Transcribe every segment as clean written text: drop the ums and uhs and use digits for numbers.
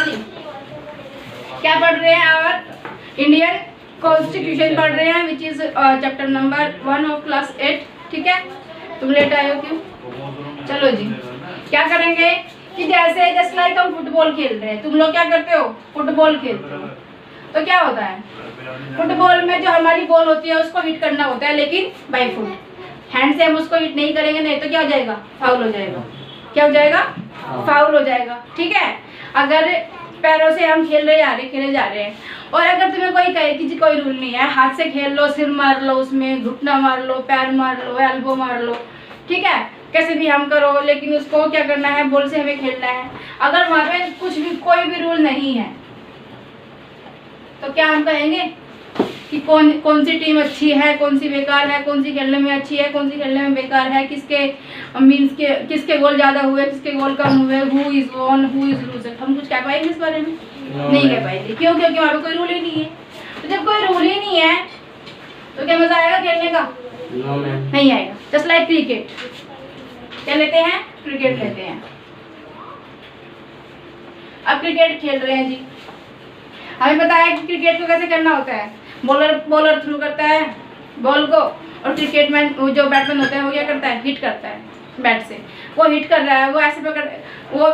हाँ जी, क्या पढ़ रहे हैं? और इंडियन कॉन्स्टिट्यूशन पढ़ रहे हैं, which is chapter number 1 of class 8। ठीक है, तुम लेट आए हो क्यों? चलो जी, क्या करेंगे कि जैसे जस्ट लाइक हम फुटबॉल खेल रहे हैं, तुम लोग क्या करते हो? फुटबॉल खेलते हो। तो क्या होता है, फुटबॉल में जो हमारी बॉल होती है उसको हिट करना होता है, लेकिन बाय फुट, हैंड से हम उसको हिट नहीं करेंगे, नहीं तो क्या हो जाएगा? फाउल हो जाएगा। क्या हो जाएगा? फाउल हो जाएगा। ठीक है, अगर पैरों से हम खेले जा रहे हैं और अगर तुम्हें कोई कहे कि जी कोई रूल नहीं है, हाथ से खेल लो, सिर मार लो, उसमें घुटना मार लो, पैर मार लो, एल्बो मार लो, ठीक है, कैसे भी हम करो, लेकिन उसको क्या करना है? बॉल से हमें खेलना है। अगर वहाँ पे कुछ भी कोई भी रूल नहीं है तो क्या हम कहेंगे कि कौन सी टीम अच्छी है, कौन सी बेकार है, कौन सी खेलने में अच्छी है, कौन सी खेलने में बेकार है, किसके गोल ज़्यादा हुए, किसके गोल कम हुए, who is one, who is loser. हम कुछ कह पाएंगे इस बारे में? नहीं कह पाएंगे। क्यों? क्योंकि वहाँ पे कोई रूल ही नहीं है। तो जब कोई रूल ही नहीं है तो क्या मजा आएगा खेलने का? नहीं आएगा। जस्ट लाइक क्रिकेट, क्या लेते हैं? क्रिकेट लेते हैं। अब क्रिकेट खेल रहे हैं जी, हमें पता है कि क्रिकेट को कैसे करना होता है। बॉलर थ्रू करता है बॉल को, और क्रिकेट मैन जो बैट्समैन होता है वो क्या करता है? हिट करता है बैट से। वो हिट कर रहा है, वो ऐसे पकड़, वो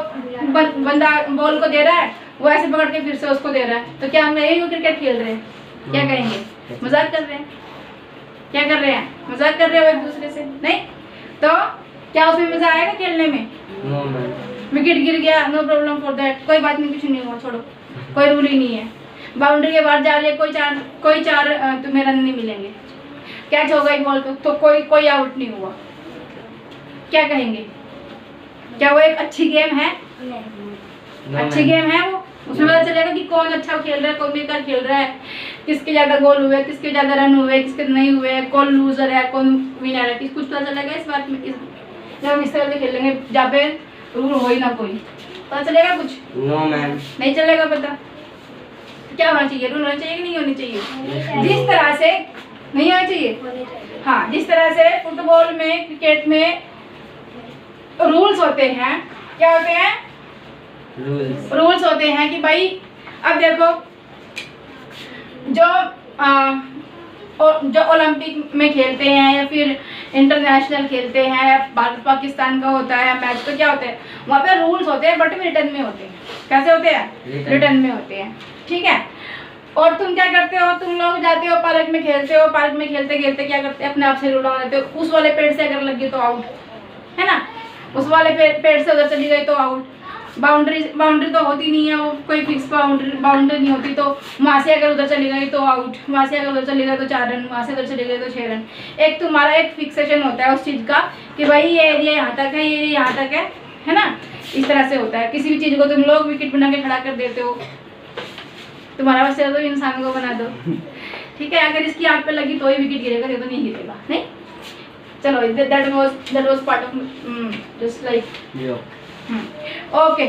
बंदा बॉल को दे रहा है, वो ऐसे पकड़ के फिर से उसको दे रहा है। तो क्या हम कहेंगे क्रिकेट खेल रहे हैं? क्या कहेंगे? मजाक कर रहे हैं। क्या कर रहे हैं? मजाक कर रहे हो एक दूसरे से। नहीं तो क्या उसमें मजा आएगा खेलने में? विकेट गिर गया, नो प्रॉब्लम फॉर दैट, कोई बात नहीं, कुछ नहीं हुआ, छोड़ो, कोई रूल ही नहीं है। बाउंड्री के बाहर जा रही है, कोई चार तुम्हें रन नहीं मिलेंगे, कैच हो गई बॉल तो कोई आउट नहीं हुआ। क्या कहेंगे? क्या वो एक अच्छी गेम है? अच्छी गेम है वो। उसमें पता चलेगा कि कौन अच्छा खेल रहा है, कौन बेकार खेल रहा है, किसके ज्यादा गोल हुए, किसके ज्यादा रन हुए, किसके नहीं हुए, कौन लूजर है, कौन विनर है, कुछ पता चलेगा इस बात में। जब हम इस तरह से खेलेंगे जहाँ पे रूल हो ही ना कोई, पता चलेगा कुछ? नो मैम, नहीं चलेगा पता। क्या होना चाहिए? रूल होना चाहिए कि नहीं होनी चाहिए? जिस तरह से नहीं होना चाहिए, हाँ, जिस तरह से फुटबॉल में, क्रिकेट में रूल्स होते हैं, क्या होते हैं? रूल्स होते हैं कि भाई अब देखो, जो ओलंपिक में खेलते हैं या फिर इंटरनेशनल खेलते हैं, भारत पाकिस्तान का होता है मैच, तो क्या होते हैं? वहाँ पे रूल्स होते हैं, बट रिटर्न में होते हैं। कैसे होते हैं? रिटर्न में होते हैं। ठीक है, और तुम क्या करते हो? तुम लोग जाते हो पार्क में खेलते हो, पार्क में खेलते खेलते क्या करते हैं? अपने आप से रूल बना देते हो। उस वाले पेड़ से अगर लगी तो आउट, है ना, उस वाले पेड़ से उधर चली गई तो आउट। बाउंड्री तो होती नहीं है, वो कोई फिक्स बाउंड्री नहीं होती, तो वहाँ से अगर उधर चली गई तो आउट, वहाँ से अगर उधर चली गई तो 4 रन, वहाँ से उधर चली गई तो 6 रन। एक तुम्हारा एक फिक्सेशन होता है उस चीज़ का कि भाई ये एरिया यहाँ तक है, ये यहाँ तक है ना। इस तरह से होता है। किसी भी चीज़ को तुम लोग विकेट बना के खड़ा कर देते हो, तुम्हारा बस तो इंसान को बना दो, ठीक है, अगर इसकी आँख पे लगी तो ही विकेट गिरेगा, नहीं तो नहीं गिरेगा। नहीं, चलो, that was part of just like okay.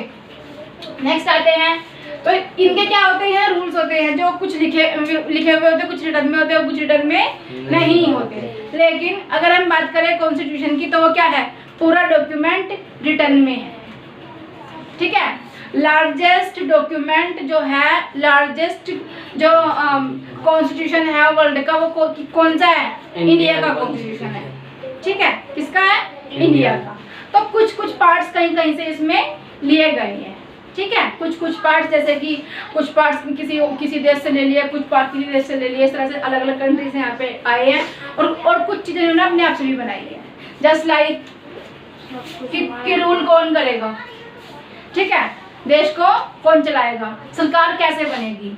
Next आते हैं, तो इनके क्या होते हैं? रूल्स होते हैं, जो कुछ लिखे हुए होते हैं, कुछ रिटर्न में होते हैं, कुछ रिटर्न में नहीं होते। लेकिन अगर हम बात करें कॉन्स्टिट्यूशन की, तो वो क्या है? पूरा डॉक्यूमेंट रिटर्न में है। ठीक है, लार्जेस्ट डॉक्यूमेंट जो है, लार्जेस्ट जो कॉन्स्टिट्यूशन है वर्ल्ड का, वो कौन सा है? इंडिया का कॉन्स्टिट्यूशन है। ठीक है, किसका है? इंडिया का। तो कुछ पार्ट्स कहीं से इसमें लिए गए हैं। ठीक है, कुछ पार्ट्स, जैसे कि कुछ पार्ट्स किसी देश से ले लिया, कुछ पार्ट किसी देश से ले लिया, इस तरह से अलग अलग कंट्री से यहाँ पे आए हैं, और कुछ चीज़ें उन्होंने अपने आप से भी बनाई है। जस्ट लाइक कि रूल कौन करेगा, ठीक है, देश को कौन चलाएगा, सरकार कैसे बनेगी,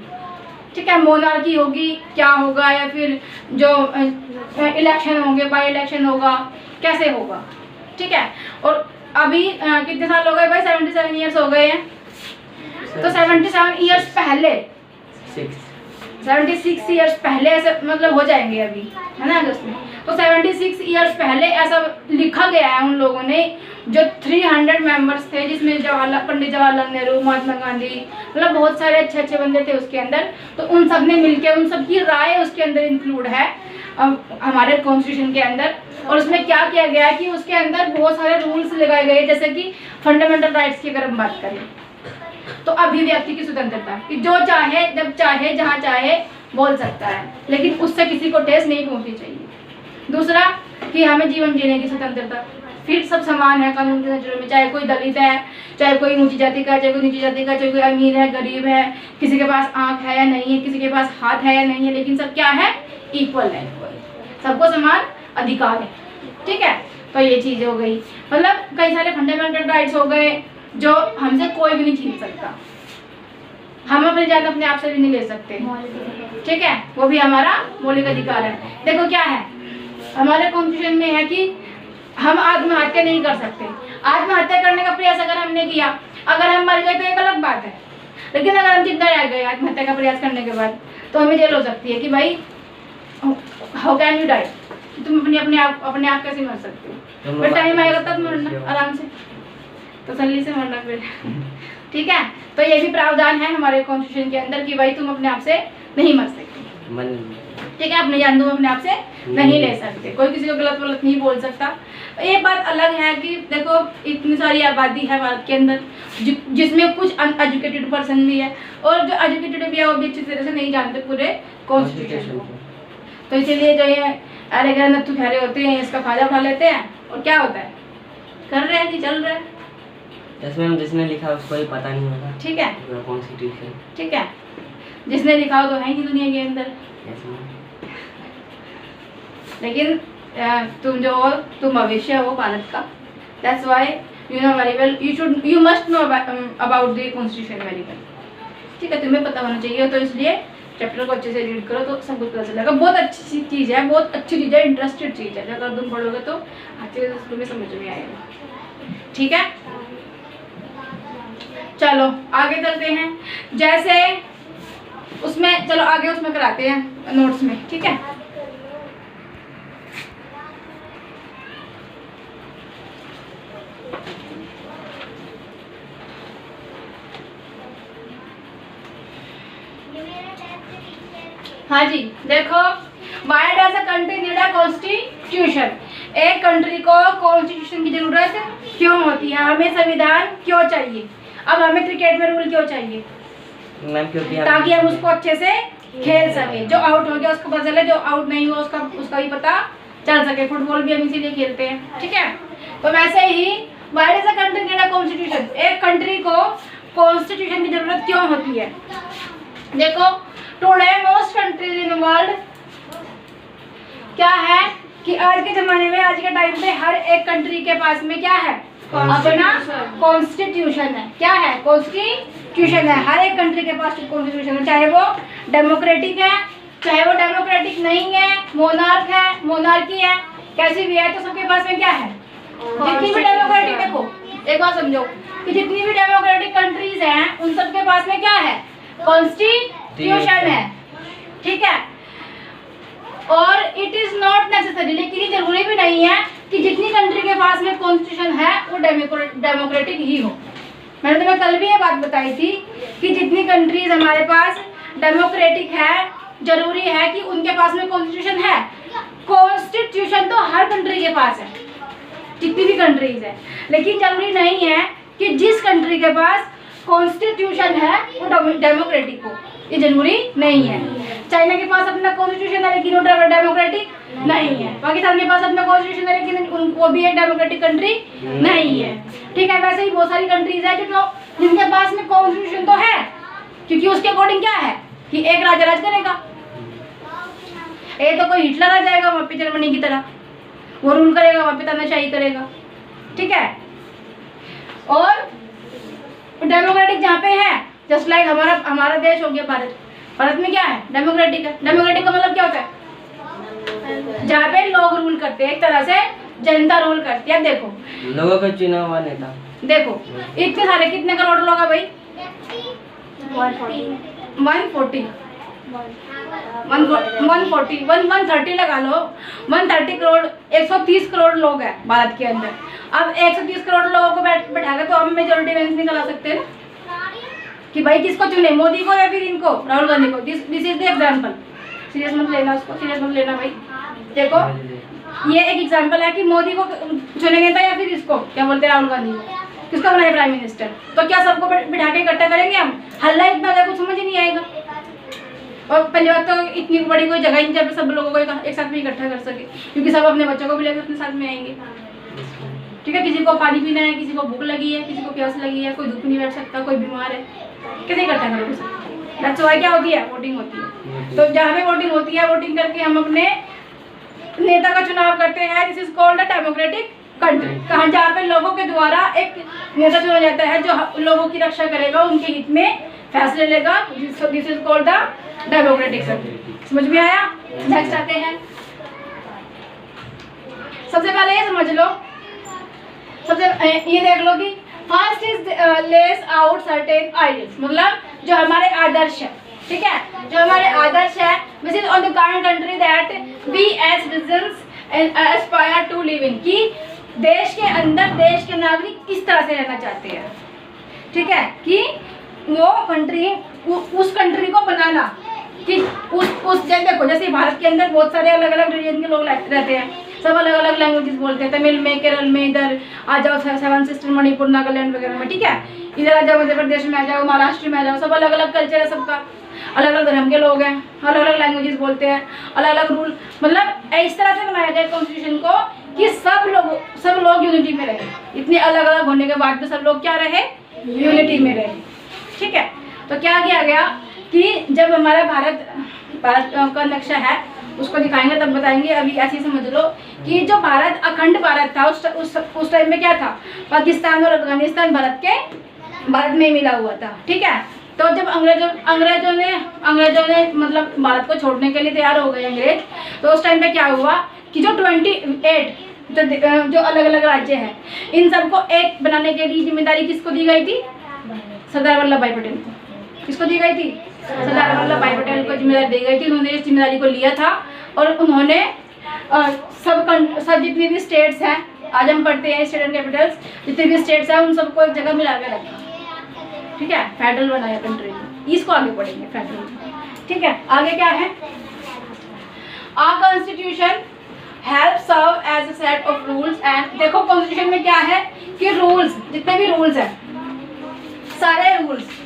ठीक है, मोनार्की होगी, क्या होगा, या फिर जो इलेक्शन होंगे, बाई इलेक्शन होगा, कैसे होगा। ठीक है, और अभी कितने साल हो गए भाई? 77 ईयर्स हो गए हैं। तो 77 ईयर्स पहले, 76 ईयर्स पहले ऐसे मतलब हो जाएंगे अभी, है ना, अगस्त में। तो 76 ईयर्स पहले ऐसा लिखा गया है उन लोगों ने, जो 300 मेंबर्स थे, जिसमें पंडित जवाहरलाल नेहरू, महात्मा गांधी, मतलब बहुत सारे अच्छे बंदे थे उसके अंदर। तो उन सब ने मिलकर, उन सब की राय उसके अंदर इंक्लूड है हमारे कॉन्स्टिट्यूशन के अंदर। और उसमें क्या किया गया है कि उसके अंदर बहुत सारे रूल्स लगाए गए, जैसे कि फंडामेंटल राइट्स की अगर हम बात करें, तो अभिव्यक्ति की स्वतंत्रता, कि जो चाहे जब चाहे जहाँ चाहे बोल सकता है, लेकिन उससे किसी को ठेस नहीं पहुंचनी चाहिए। दूसरा कि हमें जीवन जीने की स्वतंत्रता, फिर सब समान है कानून की नजरों में, चाहे कोई दलित है, चाहे कोई ऊंची जाति का, चाहे कोई नीची जाति का, चाहे कोई अमीर है गरीब है, किसी के पास आंख है या नहीं है, किसी के पास हाथ है या नहीं है, लेकिन सब क्या है, इक्वल है, सबको समान अधिकार है। ठीक है, तो ये चीज़ हो गई, मतलब कई सारे फंडामेंटल राइट्स हो गए जो हमसे कोई भी नहीं छीन सकता। हम अपनी जान अपने आप से भी नहीं ले सकते, ठीक है, वो भी हमारा मौलिक अधिकार है। देखो क्या है, हमारे कॉन्स्टिट्यूशन में है कि हम आत्महत्या नहीं कर सकते। आत्महत्या करने का प्रयास अगर हमने किया, अगर हम मर गए तो एक अलग बात है, लेकिन अगर हम जिंदा रह गए आत्महत्या का प्रयास करने के बाद, तो हमें जेल हो सकती है कि भाई हाउ कैन यू डाई, तुम अपने आप कैसे मर सकते हो, फिर टाइम आएगा तब मरना, आराम से तसल्ली से मरना फिर। ठीक है, तो ये भी प्रावधान है हमारे कॉन्स्टिट्यूशन के अंदर कि भाई तुम अपने आप से नहीं मर सकते। ठीक है, अपने जान तुम अपने आप से नहीं ले सकते, कोई किसी को गलत वलत नहीं बोल सकता। एक बात अलग है कि देखो इतनी सारी आबादी है भारत के अंदर जिसमें कुछ अनएजुकेटेड पर्सन भी है, और जो एजुकेटेड भी है वो भी अच्छी तरह से नहीं जानते पूरे कॉन्स्टिट्यूशन को। तो इसीलिए जो ये अरे गए नत्थु खैरे होते हैं, इसका फायदा उठा लेते हैं, और क्या होता है, कर रहे हैं कि चल रहे हैं। जिसने लिखा उसको ही पता नहीं होगा। ठीक है, कॉन्स्टिट्यूशन, ठीक है, जिसने लिखा हो तो है ही दुनिया के अंदर। लेकिन तुम भविष्य हो भारत का, that's why you know very well, you must know about the constitution very well. ठीक है, तुम्हें पता होना चाहिए, तो इसलिए चैप्टर को अच्छे से रीड करो तो सब कुछ पता चलेगा। बहुत अच्छी चीज़ है, बहुत अच्छी चीज़ है, इंटरेस्टेड चीज़ है, अगर तुम पढ़ोगे तो अच्छे से तुम्हें समझ में आएगा। ठीक है, चलो आगे चलते हैं, जैसे उसमें चलो आगे उसमें कराते हैं नोट्स में। ठीक है, हाँ जी, देखो why does a country need a constitution, एक कंट्री को कॉन्स्टिट्यूशन की जरूरत क्यों होती है, हमें संविधान क्यों चाहिए। अब हमें क्रिकेट में रूल क्यों चाहिए, ताकि हम उसको अच्छे से खेल सके, जो आउट हो गया उसको पता चले, जो आउट नहीं हुआ उसका भी पता चल सके। फुटबॉल भी हम इसीलिए खेलते हैं। ठीक है, तो वैसे ही why does a country need a constitution, एक कंट्री को कॉन्स्टिट्यूशन की जरूरत क्यों होती है। देखो today most countries in world क्या है कि आज के जमाने में, आज के टाइम पे हर एक कंट्री के पास में क्या है, अपना कॉन्स्टिट्यूशन है। क्या है, कॉन्स्टिट्यूशन है, हर एक कंट्री के पास कॉन्स्टिट्यूशन है, चाहे वो डेमोक्रेटिक है, चाहे वो डेमोक्रेटिक नहीं है, मोनार्क है, मोनार्की है, कैसी भी है, तो सबके पास में क्या है, जितनी भी डेमोक्रेटिक, देखो एक बात समझो कि जितनी भी डेमोक्रेटिक कंट्रीज हैं उन सबके पास में क्या है, कॉन्स्टिट्यूशन है। ठीक है, और इट इज नॉट नेसेसरी, लेकिन ये जरूरी भी नहीं है कि जितनी कंट्री के पास में कॉन्स्टिट्यूशन है वो डेमोक्रेटिक ही हो। मैंने तुम्हें कल भी ये बात बताई थी कि जितनी कंट्रीज हमारे पास डेमोक्रेटिक है, जरूरी है कि उनके पास में कॉन्स्टिट्यूशन है। कॉन्स्टिट्यूशन तो हर कंट्री के पास है, जितनी भी कंट्रीज है, लेकिन जरूरी नहीं है कि जिस कंट्री के पास कॉन्स्टिट्यूशन है वो डेमोक्रेटिक हो, ये जरूरी नहीं है। चाइना के पास अपना कॉन्स्टिट्यूशन है लेकिन वो डेमोक्रेटिक नहीं है, पाकिस्तान के पास अपना कॉन्स्टिट्यूशन है लेकिन वो भी एक डेमोक्रेटिक कंट्री नहीं है। ठीक है, वैसे ही बहुत सारी कंट्रीज है जिनके पास में कॉन्स्टिट्यूशन तो है, क्योंकि उसके अकॉर्डिंग क्या है कि एक राजा राज करेगा, एक तो कोई हिटलर आ जाएगा वहाँ पे जर्मनी की तरह, वो रूल करेगा, वहाँ पे तानाशाही करेगा। ठीक है, और डेमोक्रेटिक जहाँ पे है, जस्ट लाइक हमारा देश हो गया भारत, भारत में क्या है, डेमोक्रेटिक है। डेमोक्रेटिक का मतलब क्या होता है, जहाँ पे लोग रूल करते हैं, एक तरह से जनता रूल करती है। देखो लोगों का चुना हुआ नेता, देखो इतने सारे, कितने करोड़ लोग हैं भाई, 130 लगा लो, 130 करोड़, 130 करोड़ लोग हैं भारत के अंदर। अब 130 करोड़ लोगों को बैठा कर तो हम मेजोरिटी में निकला सकते हैं ना, कि भाई किसको चुने, मोदी को या फिर इनको, राहुल गांधी को। This is the example, serious मत लेना उसको, सीरियस मत लेना भाई। देखो ये एक एग्जांपल है कि मोदी को चुनेंगे था या फिर इसको, क्या बोलते हैं, राहुल गांधी को। किसका बनाए प्राइम मिनिस्टर? तो क्या सबको बिठा के इकट्ठा करेंगे हम? हल्ला इतना होगा कुछ समझ ही नहीं आएगा। और पहली बात तो इतनी बड़ी कोई जगह नहीं जहाँ पे सब लोगों को एक साथ में इकट्ठा कर सके, क्योंकि सब अपने बच्चों को भी लेकर अपने साथ में आएंगे। ठीक है, किसी को पानी पीना है, किसी को भूख लगी है, किसी को प्यास लगी है, कोई धूप नहीं बैठ सकता, कोई बीमार है, कैसे इकट्ठा करोगे सब? दैट्स व्हाई क्या होती है? वोटिंग होती है। तो जहाँ पे वोटिंग होती है, वोटिंग करके हम अपने नेता का चुनाव करते हैं। This is called a democratic country. कहाँ? जहाँ पे लोगों के द्वारा एक नेता चुना जाता है जो लोगों की रक्षा करेगा, उनके हित में फैसले लेगा। This is called the democratic country. समझ में आया? नेक्स्ट आते हैं। सबसे पहले ये समझ लो, सबसे ये देख लो कि first is less out certain ideals, मतलब जो हमारे आदर्श है। ठीक है, जो हमारे आदर्श है, which is on the kind country that we as citizens aspire to live in, कि देश के अंदर देश के नागरिक किस तरह से रहना चाहते हैं। ठीक है, कि वो कंट्री, उस कंट्री को बनाना, कि उस देखो जैसे भारत के अंदर बहुत सारे अलग अलग रिलीजन के लोग रहते हैं, सब अलग अलग लैंग्वेजेस बोलते हैं। तमिल में, केरल में, इधर आ जाओ सेवन सिस्टर मणिपुर नागालैंड वगैरह में। ठीक है, इधर आ जाओ मध्य प्रदेश में आ जाओ, महाराष्ट्र में आ जाओ, सब अलग अलग कल्चर है सबका, अलग अलग धर्म के लोग हैं, अलग अलग लैंग्वेजेस बोलते हैं, अलग अलग रूल। मतलब इस तरह से बनाया गया कॉन्स्टिट्यूशन को कि सब लोग यूनिटी में रहे। इतने अलग अलग होने के बाद भी सब लोग क्या रहे? यूनिटी में रहे। ठीक है, तो क्या किया गया कि जब हमारा भारत का नक्शा है उसको दिखाएंगे तब बताएंगे। अभी ऐसे ही समझ लो कि जो भारत अखंड भारत था उस टाइम में क्या था? पाकिस्तान और अफगानिस्तान भारत में मिला हुआ था। ठीक है, तो जब अंग्रेजों ने मतलब भारत को छोड़ने के लिए तैयार हो गए अंग्रेज, तो उस टाइम पे क्या हुआ कि जो 28 जो अलग अलग राज्य हैं, इन सबको एक बनाने के लिए जिम्मेदारी किसको दी गई थी? सरदार वल्लभ भाई पटेल को। किसको दी गई थी? सरदार वल्लभ भाई पटेल को जिम्मेदारी दी गई थी। उन्होंने इस जिम्मेदारी को लिया था और उन्होंने सब जितनी भी स्टेट्स हैं, आज हम पढ़ते हैं स्टेट एंड कैपिटल्स, जितने भी स्टेट्स हैं उन सबको एक जगह मिला के रखा। ठीक है, फेडरल बनाया कंट्री में। इसको आगे पढ़ेंगे फेडरल। ठीक है, आगे क्या है? Our constitution help serve as a set of rules and, देखो कॉन्स्टिट्यूशन में क्या है कि रूल्स, जितने भी रूल्स हैं, सारे रूल्स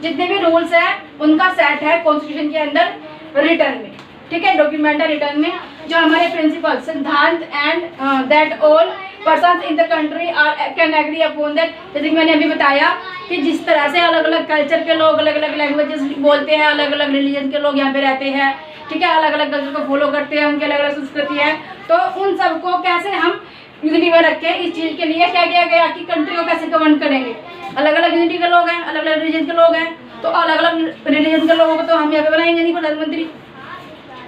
जितने भी रूल्स हैं उनका सेट है कॉन्स्टिट्यूशन के अंदर रिटर्न में। ठीक है, डॉक्यूमेंट है रिटर्न में, जो हमारे प्रिंसिपल सिद्धांत and that all persons in the country are can agree upon that. जैसे कि मैंने अभी बताया कि जिस तरह से अलग अलग कल्चर के लोग अलग अलग लैंग्वेजेस बोलते हैं, अलग अलग रिलीजन के लोग यहाँ पे रहते हैं। ठीक है, अलग अलग कल्चर को फॉलो करते हैं, उनकी अलग अलग संस्कृति है, तो उन सबको कैसे हम यूनिटी में रखें, इस चीज़ के लिए क्या किया गया कि कंट्री को कैसे गवर्न करेंगे। अलग अलग यूनिटी के लोग हैं, अलग अलग रिलीजन के लोग हैं, तो अलग अलग रिलीजन के लोगों को तो हम यहाँ पे बनाएंगे नहीं प्रधानमंत्री।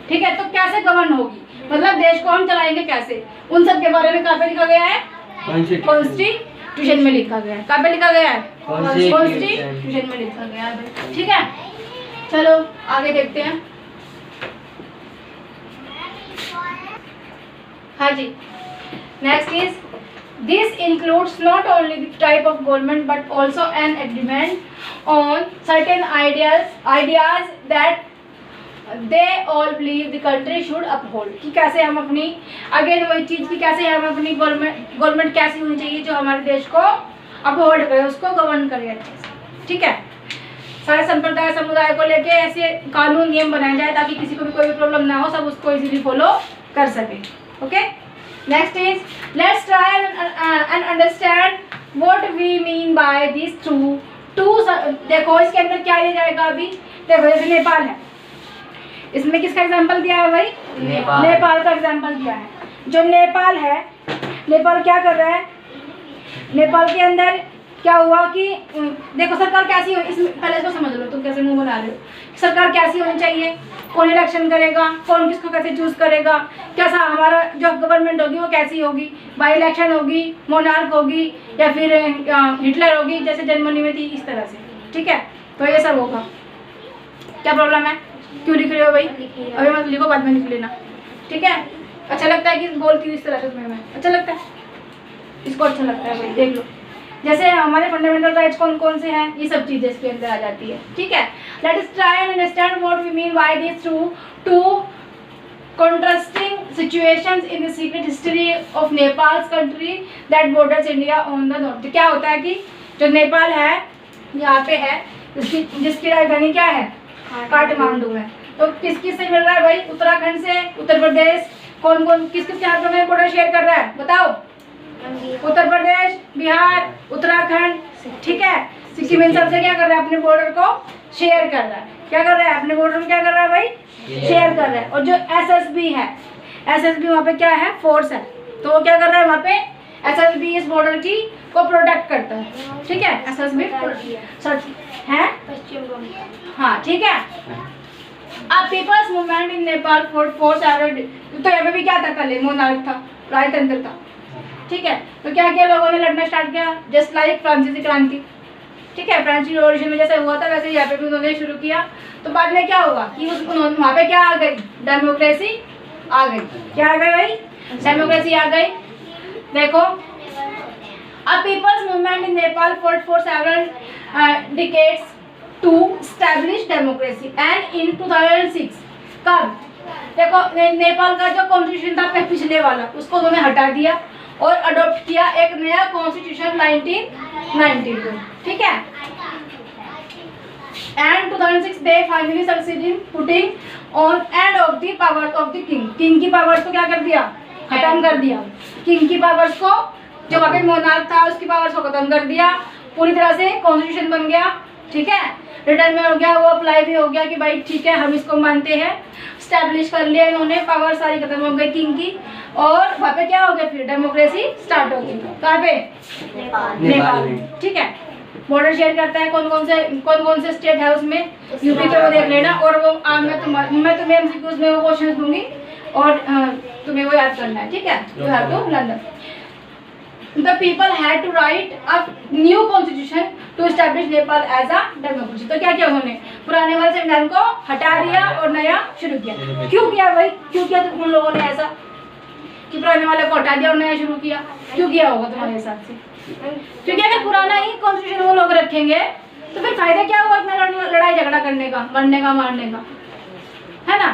ठीक है, तो कैसे गवर्न होगी, मतलब देश को हम चलाएंगे कैसे, उन सब के बारे में कहाँ पे लिखा गया है? कॉन्स्टिट्यूशन में लिखा गया है। कहाँ पे लिखा गया है? कॉन्स्टिट्यूशन में लिखा गया है। ठीक है, चलो आगे देखते हैं। हाँ जी, next is this includes not only the type of government but also an agreement on certain ideas that they all believe the country should uphold, कि कैसे हम अपनी अगेन वही चीज़ की कैसे हम अपनी गवर्नमेंट कैसी होनी चाहिए जो हमारे देश को अपहोल्ड करे, उसको गवर्न करे अच्छे से। ठीक है, सारे संप्रदाय समुदाय को लेके ऐसे कानून नियम बनाए जाए ताकि किसी को भी कोई प्रॉब्लम ना हो, सब उसको इजीली फॉलो कर सके। Okay, next is let's try and understand what we mean by this to. देखो इसके अंदर क्या लिया जाएगा अभी। देखो जैसे नेपाल है, इसमें किसका एग्जांपल दिया है भाई? नेपाल का एग्जांपल दिया है। जो नेपाल है, नेपाल क्या कर रहा है? नेपाल के अंदर क्या हुआ कि देखो सरकार कैसी हो, इसमें पहले इसको समझ लो, तुम कैसे मुंह बना रहे हो। सरकार कैसी होनी चाहिए, कौन इलेक्शन करेगा, कौन किसको कैसे चूज करेगा, कैसा हमारा जो गवर्नमेंट होगी वो कैसी होगी, बाई इलेक्शन होगी, मोनार्क होगी या फिर हिटलर होगी जैसे जर्मनी में थी, इस तरह से। ठीक है, तो ये सब होगा। क्या प्रॉब्लम है? क्यों लिख रहे हो भाई? अभी मत लिखो, बाद में लिख लेना। ठीक है, अच्छा लगता है कि बोलती हूँ इस तरह से तुम्हें मैं? अच्छा लगता है, इसको अच्छा लगता है भाई, देख लो। जैसे हमारे फंडामेंटल राइट्स कौन कौन से हैं, ये सब चीज़ें इसके अंदर आ जाती है। ठीक है, let us try and understand what we mean by this to contrasting situations in the secret history of Nepal's country that borders India on the north। तो क्या होता है कि जो नेपाल है यहाँ पे है, जिसकी राजधानी क्या है, काठमांडू है, तो किस किस से मिल रहा है भाई, उत्तराखंड से, उत्तर प्रदेश, कौन कौन किस किस के हाथों में बॉर्डर शेयर कर रहा है बताओ, उत्तर प्रदेश, बिहार, उत्तराखंड, ठीक है, सिक्किम इन सबसे क्या कर रहा है, अपने बॉर्डर को शेयर कर रहा है, क्या कर रहा है, अपने बॉर्डर में क्या कर रहा है भाई, शेयर कर रहा है। और जो एसएसबी है, एसएसबी वहाँ पे क्या है, फोर्स है, तो वो क्या कर रहा है वहाँ पे, एसएसबी इस बॉर्डर की को प्रोटेक्ट करता है, ठीक है, एसएसबी है, हाँ ठीक है। अब people's movement in Nepal force awarded, तो यहाँ पे भी क्या था, पहले मोनार्क था, राजतंत्र था, ठीक है, तो क्या किया लोगों ने, लड़ना स्टार्ट किया, जस्ट लाइक फ्रांसीसी क्रांति, ठीक है, फ्रेंच रिवॉल्यूशन में जैसे हुआ था वैसे यहाँ पे भी उन्होंने शुरू किया। तो बाद में क्या हुआ कि वहाँ पे क्या आ गई, डेमोक्रेसी आ गई, क्या आ गई भाई, डेमोक्रेसी आ गई। देखो, अब people's movement in Nepal for several decades to establish democracy and in 2006 कब, देखो नेपाल का जो कॉन्स्टिट्यूशन था पिछले वाला, उसको उन्होंने हटा दिया और अडॉप्ट किया एक नया कॉन्स्टिट्यूशन 1990 को, ठीक है, and 2006 they finally succeed in putting on end of the powers of the king, king की पावर्स को क्या कर दिया, खत्म कर दिया, किंग की पावर्स को, जो वहाँ पे मोनार्क था उसकी पावर्स को खत्म कर दिया, पूरी तरह से कॉन्स्टिट्यूशन बन गया, ठीक है, रिटर्न में हो गया, वो अप्लाई भी हो गया कि भाई ठीक है हम इसको मानते हैं, स्टैब्लिश कर लिया इन्होंने, पावर सारी खत्म हो गई किंग की, और वहाँ पे क्या हो गया, फिर डेमोक्रेसी स्टार्ट हो गई, कहाँ पे, नेपाल में, ठीक है। बॉर्डर शेयर करता है कौन कौन से स्टेट है उसमें, यूपी तो वो देख लेना, और वो मैं तुम्हें एमसीक्यूज में वो क्वेश्चन दूंगी और तुम्हें वो याद करना है, ठीक है, you have to learn that. The people had to write a new constitution to establish Nepal as a democracy। तो क्या किया उन्होंने, पुराने वाले संविधान को हटा दिया और नया शुरू किया। क्यों किया भाई, क्यों किया तो उन लोगों ने ऐसा कि पुराने वाले को हटा दिया और नया शुरू किया, क्यों किया होगा तुम्हारे हिसाब से? क्योंकि अगर पुराना ही कॉन्स्टिट्यूशन वो लोग रखेंगे तो फिर फायदा क्या हुआ अपना लड़ाई झगड़ा करने का, मरने का, मारने का, है ना।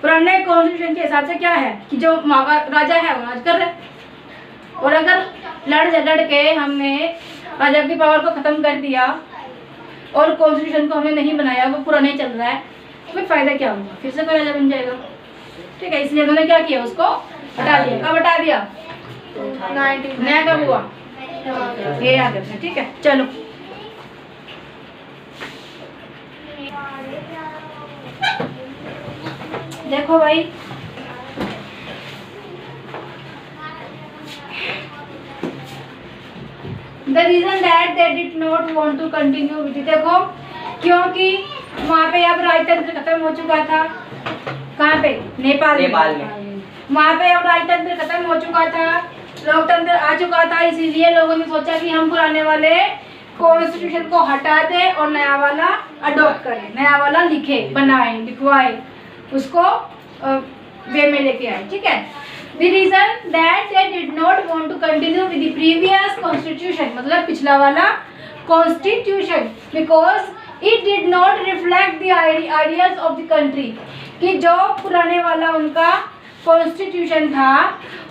पुराने कॉन्स्टिट्यूशन के हिसाब से क्या है कि जो राजा है वो राज कर रहे, और अगर लड़ झगड़ के हमने राजा की पावर को खत्म कर दिया और कॉन्स्टिट्यूशन को हमने नहीं बनाया, वो पुराना ही चल रहा है, तो फिर फायदा क्या होगा, फिर से कोई राजा बन जाएगा, ठीक है। इसलिए उन्होंने क्या किया, उसको हटा दिया। कब हटा दिया, नया कब हुआ, ये याद रखना, ठीक है। चलो देखो भाई, The reason that they did not want to continue with it, देखो क्योंकि वहाँ पे अब राजतंत्र खत्म हो चुका था, कहाँ पे, नेपाल में, वहाँ पे अब राजतंत्र खत्म हो चुका था, लोकतंत्र आ चुका था, इसीलिए लोगों ने सोचा कि हम पुराने वाले कॉन्स्टिट्यूशन को हटा दें और नया वाला अडॉप्ट करें, नया वाला लिखे, बनाए, लिखवाए, उसको वे में लेके आए, ठीक है। The reason that they did not want to continue with the previous constitution, मतलब पिछला वाला constitution, because it did not reflect the ideals of the country, कि जो पुराने वाला उनका constitution था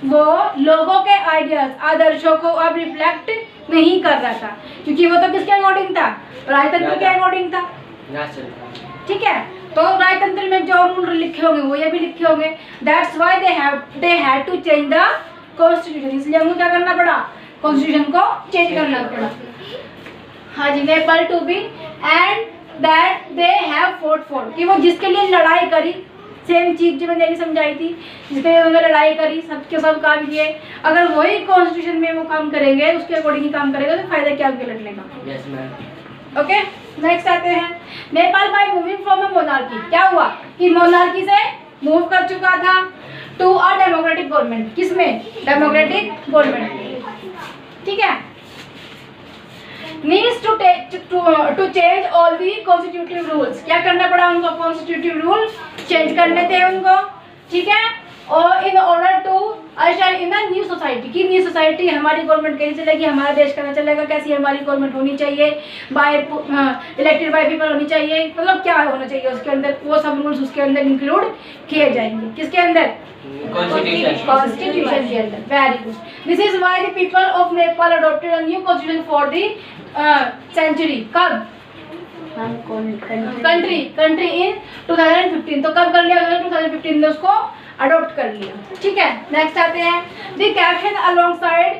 वो लोगों के आइडियाज, आदर्शों को अब रिफ्लेक्ट नहीं कर रहा था, क्योंकि वो तो किसके अकॉर्डिंग था, राजतंत्र के अकॉर्डिंग था, ठीक है। तो राजतंत्र में जो रूल लिखे होंगे वो ये भी लिखे होंगे, that's why they had to change the constitution, इसलिए उनको क्या करना पड़ा, कॉन्स्टिट्यूशन को चेंज करना पड़ा। हाँ जी, Nepal to be and that they have fought for, कि वो जिसके लिए लड़ाई करी, सेम चीज जो मैंने समझाई थी, जिसके लिए उन्होंने लड़ाई करी, सबके सब काम किए, अगर वही कॉन्स्टिट्यूशन में वो काम करेंगे, उसके अकॉर्डिंग ही काम करेंगे, तो फायदा क्या उनके लड़ने का। Yes ma'am. ओके, नेक्स्ट आते हैं, Nepal by moving from a monarchy, क्या हुआ कि मोनार्की से मूव कर चुका था टू अ डेमोक्रेटिक गवर्नमेंट, किसमें, डेमोक्रेटिक गवर्नमेंट, ठीक है। Needs to change all the constitutive rules, क्या करना पड़ा उनको, कॉन्स्टिट्यूटिव रूल चेंज करने थे उनको, ठीक है। और in order to usher in the new society की न्यू सोसाइटी हमारी गवर्नमेंट कैसे चलेगी, हमारा देश कैसे चलेगा, कैसी हमारी गवर्नमेंट होनी चाहिए, बाय इलेक्टेड बाय पीपल होनी चाहिए, मतलब क्या होना चाहिए उसके अंदर, वो सब रूल्स उसके अंदर इंक्लूड किए जाएंगे। किसके अंदर? कॉन्स्टिट्यूशन के अंदर। Very good. This is why the people of Nepal adopted a new constitution for the century. कब? Country in 2015। तो कब कर लिया? 2015 में उसको अडॉप्ट कर लिया। ठीक है, नेक्स्ट आते हैं। The caption alongside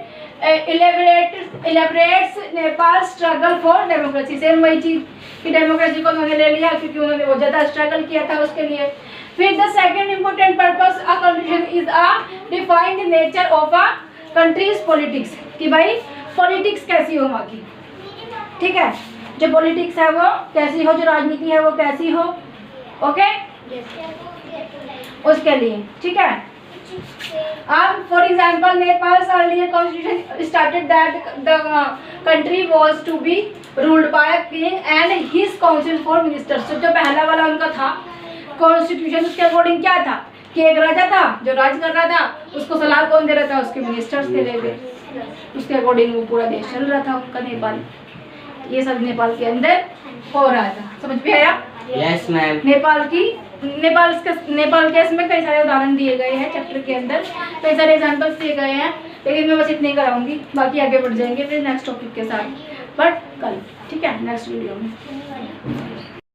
elaborates Nepal struggle for democracy. Same वही चीज कि डेमोक्रेसी को उन्होंने ले लिया क्योंकि उन्होंने वो ज़्यादा स्ट्रगल किया था उसके लिए। फिर the second important purpose a constitution is a define the nature of a countries politics, कि भाई पॉलिटिक्स कैसी हो वहाँ की। ठीक है, जो पॉलिटिक्स है वो कैसी हो, जो राजनीति है वो कैसी हो। ओके, उसके लिए। ठीक है, अब for example Nepal's earlier constitution started that the country was to be ruled by king and his council for ministers. जो पहला वाला उनका था कॉन्स्टिट्यूशन, उसके अकॉर्डिंग क्या था कि एक राजा था जो राज कर रहा था, उसको सलाह कौन दे रहा था? उसके मिनिस्टर्स थे ले गए, उसके अकॉर्डिंग वो पूरा देश चल रहा था उनका नेपाल। ये सब नेपाल के अंदर हो रहा था। समझ में आया? Yes ma'am. नेपाल के इसमें कई सारे उदाहरण दिए गए हैं चैप्टर के अंदर, कई सारे एग्जाम्पल्स दिए गए हैं, लेकिन मैं बस इतने कराऊंगी, बाकी आगे बढ़ जाएंगे फिर नेक्स्ट टॉपिक के साथ, बट कल। ठीक है, नेक्स्ट वीडियो में।